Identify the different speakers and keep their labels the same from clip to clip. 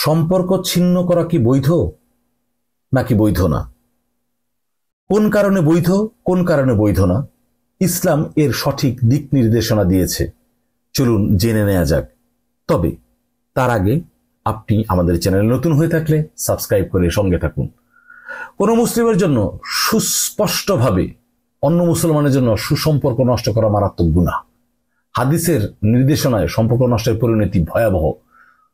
Speaker 1: সম্পর্ক ছিন্ন করা কি বৈধ নাকি বৈধ না? কোন কারণে বৈধ, কোন কারণে বৈধ না, ইসলাম এর সঠিক দিক নির্দেশনা দিয়েছে। চলুন জেনে নেওয়া যাক। তবে তার আগে আপনি আমাদের চ্যানেলে নতুন হয়ে থাকলে সাবস্ক্রাইব করে সঙ্গে থাকুন। কোন মুসলিমের জন্য সুস্পষ্টভাবে অন্য মুসলমানের জন্য সুসম্পর্ক নষ্ট করা মারাত্মক গুনাহ। হাদিসের নির্দেশনায় সম্পর্ক নষ্টের পরিণতি ভয়াবহ।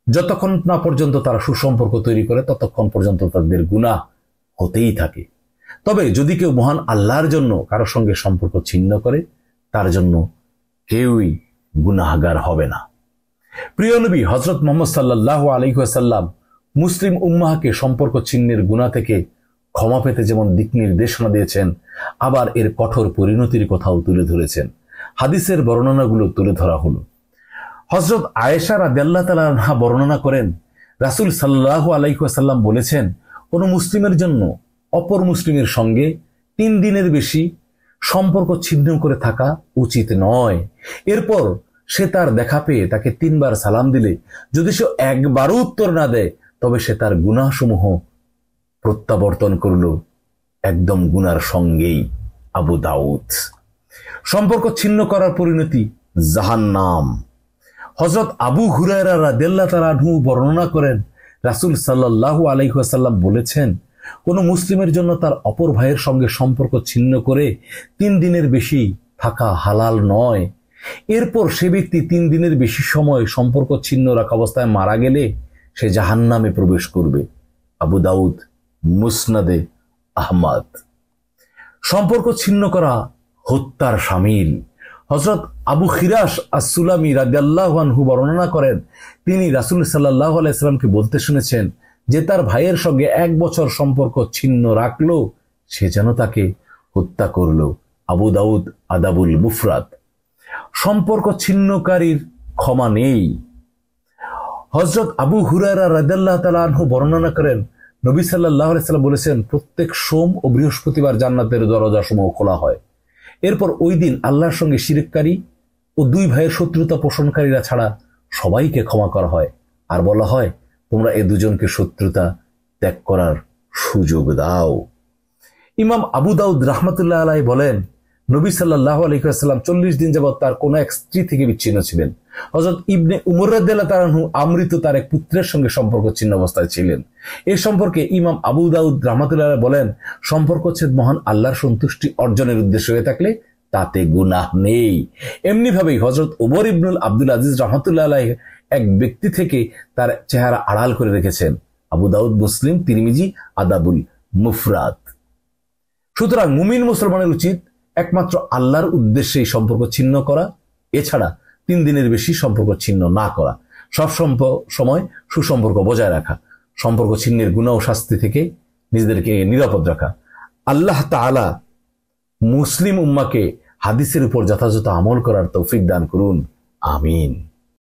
Speaker 1: যতক্ষণ না পর্যন্ত তারা সুসম্পর্ক তৈরি করে ততক্ষণ পর্যন্ত তাদের গুনাহ হতেই থাকে। তবে যদি কেউ মহান আল্লাহর জন্য কারোর সঙ্গে সম্পর্ক ছিন্ন করে, তার জন্য কেউই গুনাহগার হবে না। প্রিয় নবী হযরত মুহাম্মদ সাল্লাল্লাহু আলাইহি ওয়াসাল্লাম মুসলিম উম্মাহকে সম্পর্ক ছিন্নের গুনাহ থেকে ক্ষমা পেতে যেমন দিক নির্দেশনা দিয়েছেন, আবার এর কঠোর পরিণতির কথাও তুলে ধরেছেন। হাদিসের বর্ণনাগুলো তুলে ধরা হলো। হযরত আয়েশা রাদিয়াল্লাহু তাআলা আনহা বর্ণনা করেন, রাসূল সাল্লাল্লাহু আলাইহি ওয়াসাল্লাম বলেছেন, কোন মুসলিমের জন্য অপর মুসলিমের সঙ্গে 3 দিনের বেশি সম্পর্ক ছিন্ন করে থাকা উচিত নয়। এরপর সে তার দেখা পেয়ে তাকে 3 বার সালাম দিলে যদি সে একবারও উত্তর না দেয়, তবে সে তার গুনাহসমূহ প্রত্যাবর্তন করল একদম গুনার সঙ্গেই। আবু দাউদ। সম্পর্ক ছিন্ন করার পরিণতি জাহান্নাম। হযরত আবু হুরায়রা রাদিয়াল্লাহু তাআলা আনহু বর্ণনা করেন, রাসূল সাল্লাল্লাহু আলাইহি ওয়াসাল্লাম বলেছেন, কোন মুসলিমের জন্য তার অপর ভাইয়ের সঙ্গে সম্পর্ক ছিন্ন করে 3 দিনের বেশি থাকা হালাল নয়। এরপর সে ব্যক্তি 3 দিনের বেশি সময় সম্পর্ক ছিন্ন রাখা অবস্থায় মারা গেলে সে জাহান্নামে প্রবেশ করবে। আবু দাউদ, মুসনাদে আহমদ। সম্পর্ক ছিন্ন করা হত্যার শামিল। হযরত আবু খিরাস আস-সুলামি রাদিয়াল্লাহু আনহু বর্ণনা করেন, তিনি রাসূল সাল্লাল্লাহু আলাইহি ওয়াসাল্লামকে বলতে শুনেছেন যে তার ভাইয়ের সঙ্গে 1 বছর সম্পর্ক ছিন্ন রাখলো, সে যেন তাকে হত্যা করলো। আবু দাউদ আদাবুল মুফরাদ। সম্পর্ক ছিন্নকারীর ক্ষমা নেই। হযরত আবু হুরায়রা রাদিয়াল্লাহু তাআলা আনহু বর্ণনা করেন, নবী সাল্লাল্লাহু আলাইহি ওয়াসাল্লাম বলেছেন, প্রত্যেক সোম ও বৃহস্পতিবার জান্নাতের দরজাসমূহ খোলা হয়। এরপর ওই দিন আল্লাহর সঙ্গে শিরককারী ও 2 ভাইয়ের শত্রুতা পোষণকারীরা ছাড়া সবাইকে ক্ষমা করা হয়, আর বলা হয়, তোমরা এই দুজনকে শত্রুতা ত্যাগ করার সুযোগ দাও। ইমাম আবু দাউদ রাহমাতুল্লাহ আলাইহি বলেন, নবী সাল্লাল্লাহু আলাইহি ওয়াসাল্লাম 40 দিন যাবত তার কোন এক স্ত্রী থেকে বিচ্ছিন্ন ছিলেন। হযরত ইবনে উমর রাদিয়াল্লাহু তাআলা আনহু আমৃত্যু তার এক পুত্রের সঙ্গে সম্পর্ক ছিন্ন অবস্থায় ছিলেন। এই সম্পর্কে ইমাম আবু দাউদ রাহমাতুল্লাহ আলাইহি বলেন, সম্পর্ক ছেদ মহান আল্লাহর সন্তুষ্টি অর্জনের উদ্দেশ্য হয়ে থাকলে তাতে গুনাহ নেই। এমনি ভাবেই হযরত ওমর ইবনুল আব্দুল আজিজ রাহমাতুল্লাহ আলাইহি এক ব্যক্তি থেকে তার চেহারা আড়াল করে রেখেছেন। আবু দাউদ, মুসলিম, তিরমিজি, আদাবুল মুফরাদ। সুতরাং মুমিন মুসলমানের উচিত একমাত্র আল্লাহর উদ্দেশ্যেই সম্পর্ক ছিন্ন করা, এছাড়া 3 দিনের বেশি সম্পর্ক ছিন্ন না করা, সব সময় সুসম্পর্ক বজায় রাখা, সম্পর্ক ছিন্নের গুনাহ ও শাস্তি থেকে নিজেদেরকে নিরাপদ রাখা। আল্লাহ তাআলা মুসলিম উম্মাহকে হাদিসের উপর যথাযথ আমল করার তৌফিক দান করুন। আমিন।